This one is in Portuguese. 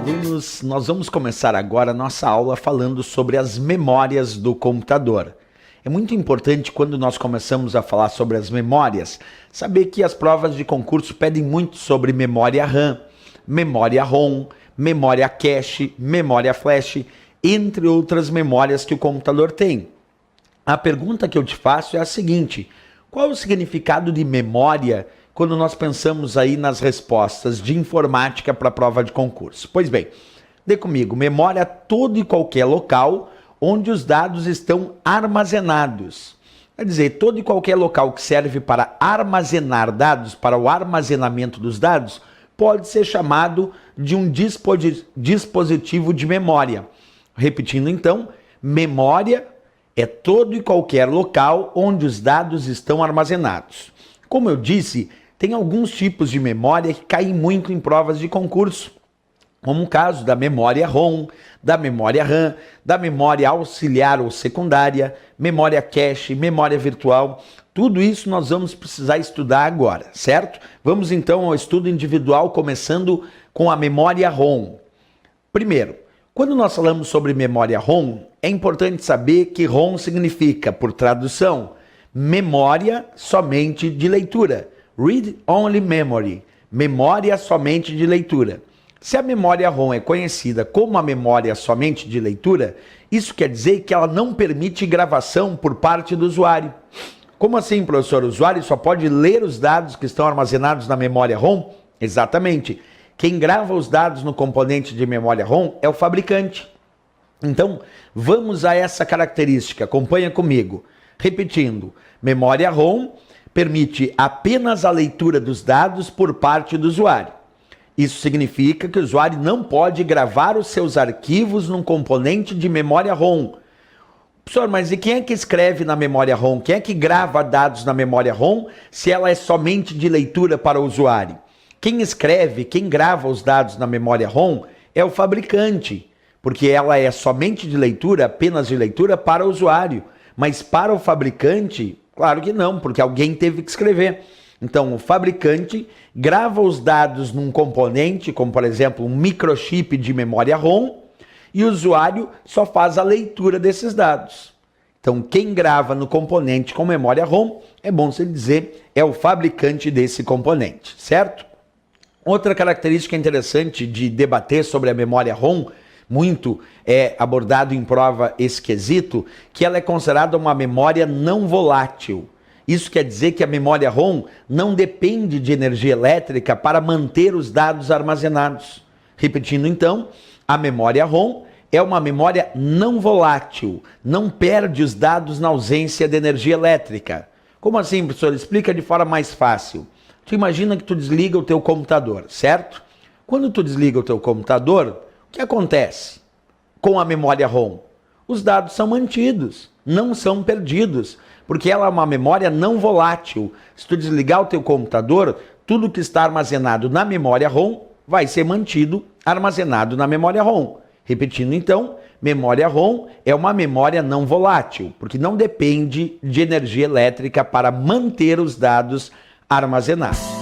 alunos, nós vamos começar agora a nossa aula falando sobre as memórias do computador. É muito importante quando nós começamos a falar sobre as memórias, saber que as provas de concurso pedem muito sobre memória RAM, memória ROM, memória cache, memória flash, entre outras memórias que o computador tem. A pergunta que eu te faço é a seguinte: qual é o significado de memória quando nós pensamos aí nas respostas de informática para a prova de concurso? Pois bem, dê comigo, memória é todo e qualquer local onde os dados estão armazenados. Quer dizer, todo e qualquer local que serve para armazenar dados, para o armazenamento dos dados, pode ser chamado de um dispositivo de memória. Repetindo então, memória é todo e qualquer local onde os dados estão armazenados. Como eu disse, tem alguns tipos de memória que caem muito em provas de concurso, como o caso da memória ROM, da memória RAM, da memória auxiliar ou secundária, memória cache, memória virtual. Tudo isso nós vamos precisar estudar agora, certo? Vamos então ao estudo individual, começando com a memória ROM. Primeiro, quando nós falamos sobre memória ROM, é importante saber que ROM significa, por tradução, memória somente de leitura. Read Only Memory, memória somente de leitura. Se a memória ROM é conhecida como a memória somente de leitura, isso quer dizer que ela não permite gravação por parte do usuário. Como assim, professor? O usuário só pode ler os dados que estão armazenados na memória ROM? Exatamente. Quem grava os dados no componente de memória ROM é o fabricante. Então, vamos a essa característica. Acompanha comigo. Repetindo, memória ROM permite apenas a leitura dos dados por parte do usuário. Isso significa que o usuário não pode gravar os seus arquivos num componente de memória ROM. Professor, mas e quem é que escreve na memória ROM? Quem é que grava dados na memória ROM se ela é somente de leitura para o usuário? Quem escreve, quem grava os dados na memória ROM é o fabricante, porque ela é somente de leitura, apenas de leitura para o usuário. Mas para o fabricante, claro que não, porque alguém teve que escrever. Então, o fabricante grava os dados num componente, como por exemplo um microchip de memória ROM, e o usuário só faz a leitura desses dados. Então, quem grava no componente com memória ROM, é bom se dizer, é o fabricante desse componente, certo? Outra característica interessante de debater sobre a memória ROM, muito é abordado em prova esse quesito, que ela é considerada uma memória não volátil. Isso quer dizer que a memória ROM não depende de energia elétrica para manter os dados armazenados. Repetindo então, a memória ROM é uma memória não volátil, não perde os dados na ausência de energia elétrica. Como assim, professor? Explica de forma mais fácil. Tu imagina que tu desliga o teu computador, certo? Quando tu desliga o teu computador, o que acontece com a memória ROM? Os dados são mantidos, não são perdidos, porque ela é uma memória não volátil. Se tu desligar o teu computador, tudo que está armazenado na memória ROM vai ser mantido armazenado na memória ROM. Repetindo então, memória ROM é uma memória não volátil, porque não depende de energia elétrica para manter os dados armazenados.